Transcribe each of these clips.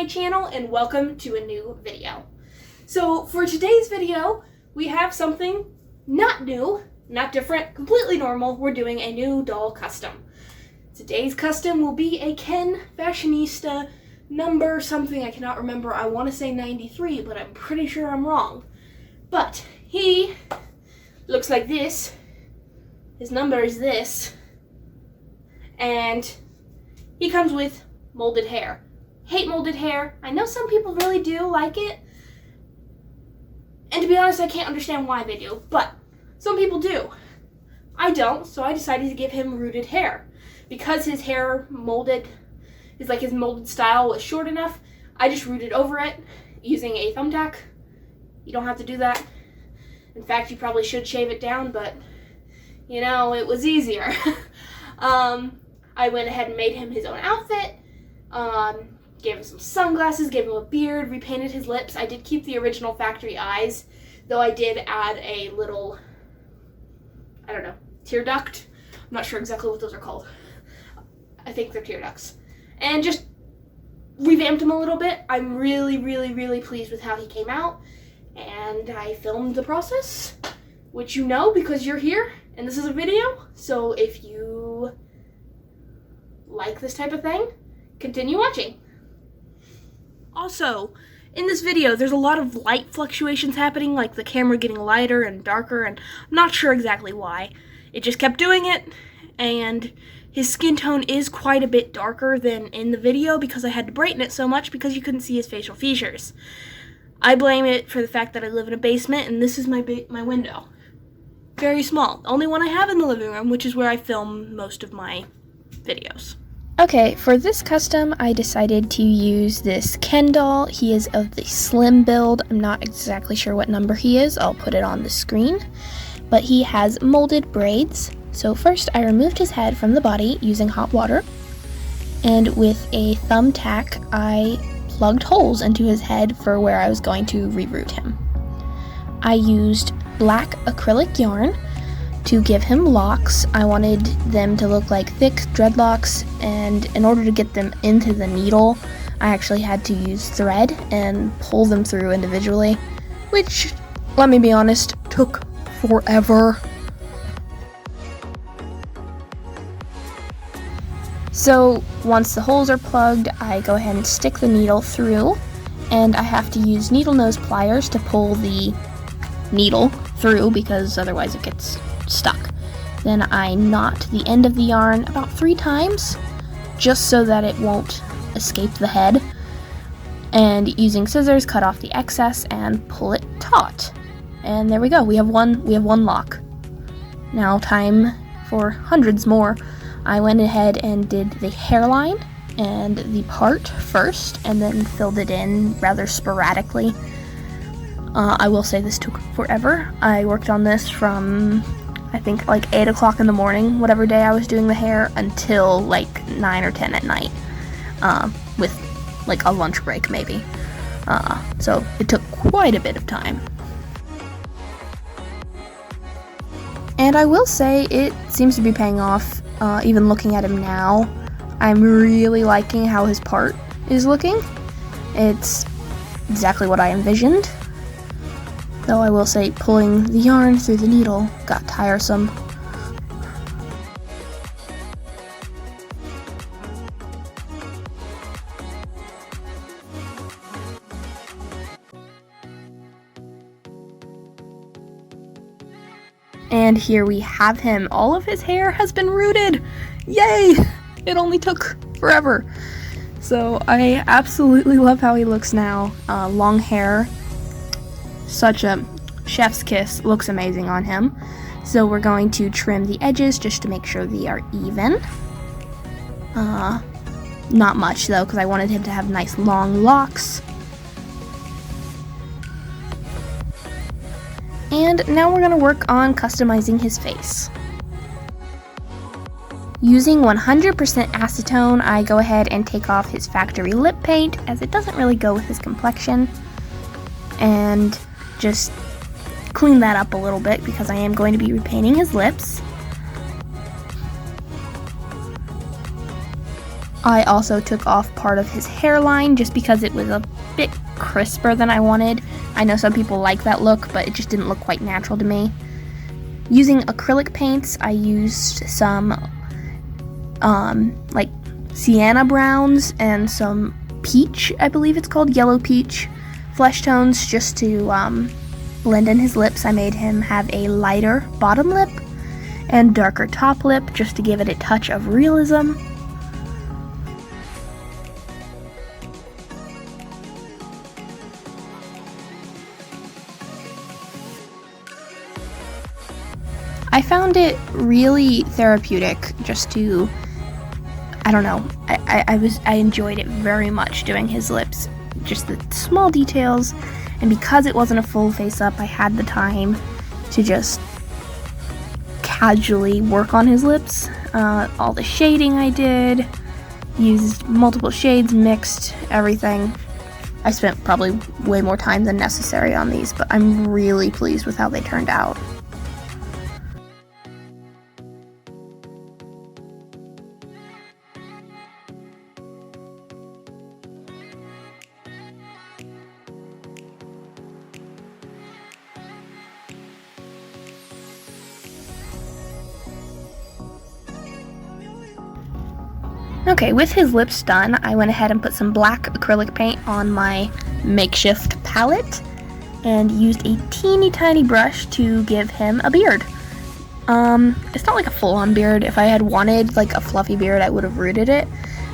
my channel and welcome to a new video. So for today's video, we have something not new, not different, completely normal. We're doing a new doll custom. Today's custom will be a Ken Fashionista number something, I cannot remember. I want to say 93, but I'm pretty sure I'm wrong. But he looks like this. His number is this. And he comes with molded hair. Hate molded hair. I know some people really do like it. And to be honest, I can't understand why they do, but some people do. I don't, so I decided to give him rooted hair. Because his hair molded, his molded style was short enough, I just rooted over it using a thumbtack. You don't have to do that. In fact, you probably should shave it down, but you know, it was easier. I went ahead and made him his own outfit. Gave him some sunglasses, gave him a beard, repainted his lips. I did keep the original factory eyes, though I did add a little, I don't know, tear duct. I'm not sure exactly what those are called. I think they're tear ducts. And just revamped him a little bit. I'm really, really, really pleased with how he came out. And I filmed the process, which you know because you're here and this is a video. So if you like this type of thing, continue watching. Also, in this video, there's a lot of light fluctuations happening, like the camera getting lighter and darker, and I'm not sure exactly why. It just kept doing it, and his skin tone is quite a bit darker than in the video because I had to brighten it so much because you couldn't see his facial features. I blame it for the fact that I live in a basement, and this is my window. Very small. The only one I have in the living room, which is where I film most of my videos. Okay, for this custom, I decided to use this Ken doll. He is of the slim build. I'm not exactly sure what number he is. I'll put it on the screen. But he has molded braids. So first, I removed his head from the body using hot water. And with a thumbtack, I plugged holes into his head for where I was going to reroot him. I used black acrylic yarn to give him locks. I wanted them to look like thick dreadlocks, and in order to get them into the needle, I actually had to use thread and pull them through individually, which, let me be honest, took forever. So once the holes are plugged, I go ahead and stick the needle through, and I have to use needlenose pliers to pull the needle through because otherwise it gets stuck. Then I knot the end of the yarn about 3 times just so that it won't escape the head, and using scissors cut off the excess and pull it taut. And there we go. We have one lock. Now time for hundreds more. I went ahead and did the hairline and the part first and then filled it in rather sporadically. I will say this took forever. I worked on this from I think like 8 o'clock in the morning, whatever day I was doing the hair, until like 9 or 10 at night, with like a lunch break maybe. So it took quite a bit of time. And I will say it seems to be paying off, even looking at him now. I'm really liking how his part is looking. It's exactly what I envisioned. Though I will say pulling the yarn through the needle got tiresome. And here we have him. All of his hair has been rooted. Yay! It only took forever. So I absolutely love how he looks now. Long hair. Such a chef's kiss. Looks amazing on him. So we're going to trim the edges just to make sure they are even. Not much though, because I wanted him to have nice long locks. And now we're going to work on customizing his face. Using 100% acetone, I go ahead and take off his factory lip paint, as it doesn't really go with his complexion. And just clean that up a little bit because I am going to be repainting his lips. I also took off part of his hairline just because it was a bit crisper than I wanted. I know some people like that look, but it just didn't look quite natural to me. Using acrylic paints, I used some like sienna browns and some peach, I believe it's called, yellow peach flesh tones just to blend in his lips. I made him have a lighter bottom lip and darker top lip just to give it a touch of realism. I found it really therapeutic just to, I don't know, I enjoyed it very much doing his lips, just the small details, and because it wasn't a full face up, I had the time to just casually work on his lips. All the shading I did, used multiple shades, mixed everything. I spent probably way more time than necessary on these, but I'm really pleased with how they turned out. Okay, with his lips done, I went ahead and put some black acrylic paint on my makeshift palette and used a teeny tiny brush to give him a beard. It's not like a full-on beard. If I had wanted like a fluffy beard, I would have rooted it,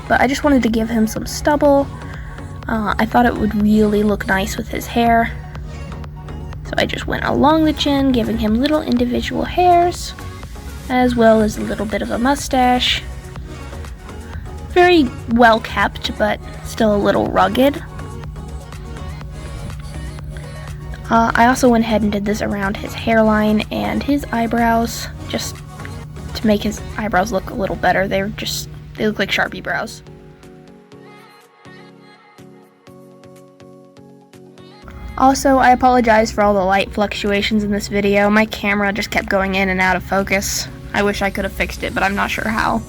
but I just wanted to give him some stubble. I thought it would really look nice with his hair, so I just went along the chin, giving him little individual hairs, as well as a little bit of a mustache. Very well kept, but still a little rugged. I also went ahead and did this around his hairline and his eyebrows, just to make his eyebrows look a little better. They look like Sharpie brows. Also, I apologize for all the light fluctuations in this video. My camera just kept going in and out of focus. I wish I could have fixed it, but I'm not sure how.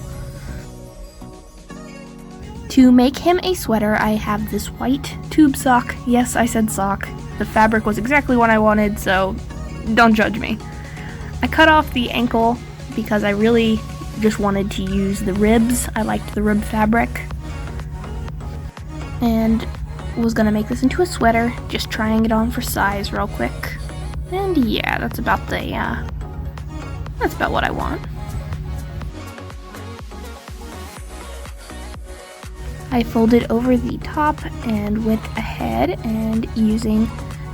To make him a sweater, I have this white tube sock. Yes, I said sock. The fabric was exactly what I wanted, so don't judge me. I cut off the ankle because I really just wanted to use the ribs. I liked the rib fabric. And was gonna make this into a sweater, just trying it on for size real quick. And yeah, that's about what I want. I folded over the top and went ahead and using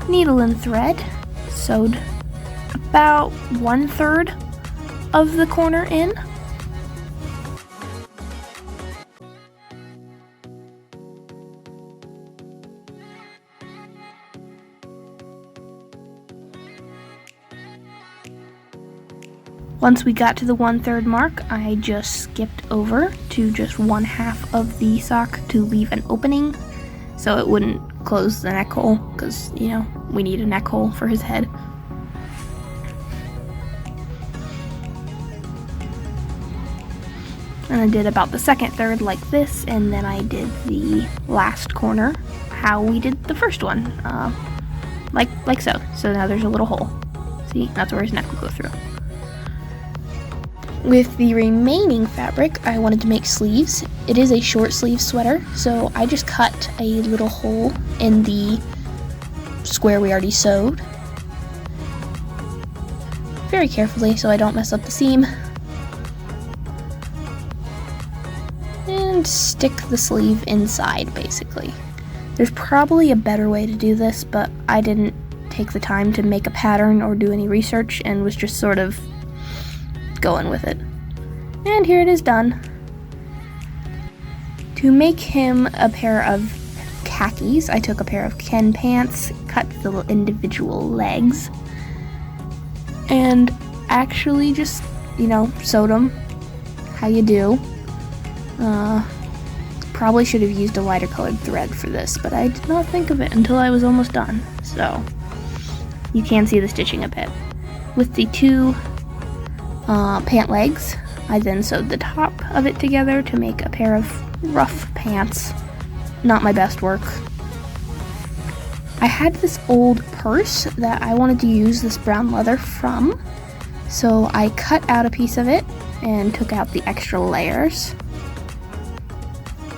needle and thread sewed about 1/3 of the corner in. Once we got to the 1/3 mark, I just skipped over to just 1/2 of the sock to leave an opening so it wouldn't close the neck hole, because, you know, we need a neck hole for his head. And I did about the second third like this, and then I did the last corner how we did the first one, like so. So now there's a little hole. See, that's where his neck will go through. With the remaining fabric, I wanted to make sleeves. It is a short sleeve sweater, so I just cut a little hole in the square we already sewed, very carefully so I don't mess up the seam, and stick the sleeve inside basically. There's probably a better way to do this, but I didn't take the time to make a pattern or do any research and was just sort of going with it. And here it is done. To make him a pair of khakis, I took a pair of Ken pants, cut the little individual legs, and actually just, you know, sewed them how you do. Probably should have used a lighter colored thread for this, but I did not think of it until I was almost done. So you can see the stitching a bit. With the two pant legs, I then sewed the top of it together to make a pair of rough pants. Not my best work. I had this old purse that I wanted to use this brown leather from, so I cut out a piece of it and took out the extra layers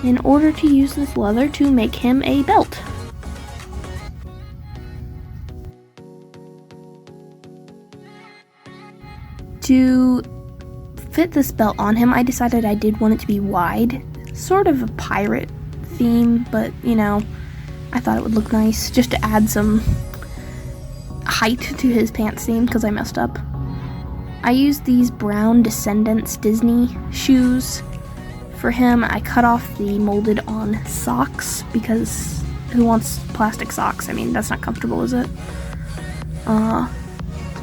in order to use this leather to make him a belt. To fit this belt on him, I decided I did want it to be wide, sort of a pirate theme, but you know, I thought it would look nice just to add some height to his pants seam because I messed up. I used these brown Descendants Disney shoes for him. I cut off the molded on socks because who wants plastic socks? I mean, that's not comfortable, is it? So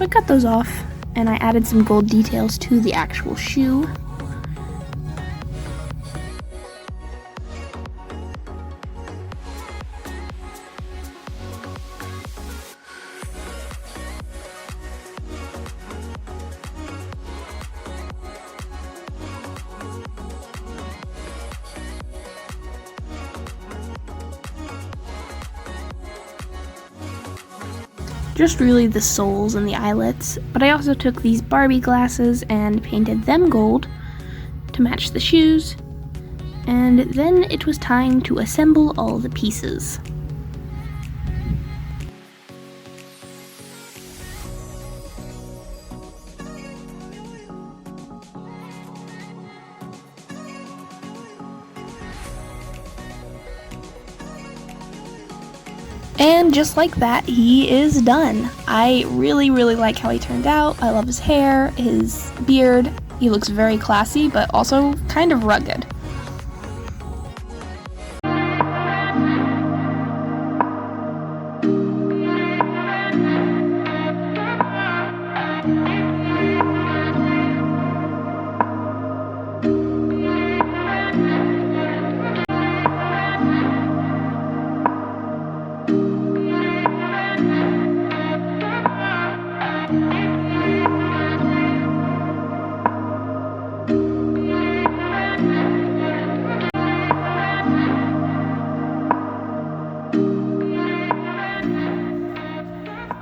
I cut those off and I added some gold details to the actual shoe. Just really the soles and the eyelets, but I also took these Barbie glasses and painted them gold to match the shoes, and then it was time to assemble all the pieces. And just like that, he is done. I really like how he turned out. I love his hair, his beard. He looks very classy, but also kind of rugged.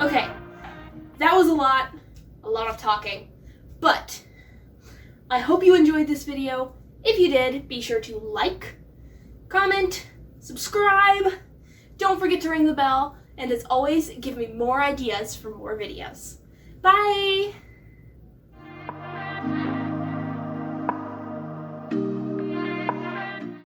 Okay, that was a lot of talking, but I hope you enjoyed this video. If you did, be sure to like, comment, subscribe, don't forget to ring the bell, and as always, give me more ideas for more videos. Bye!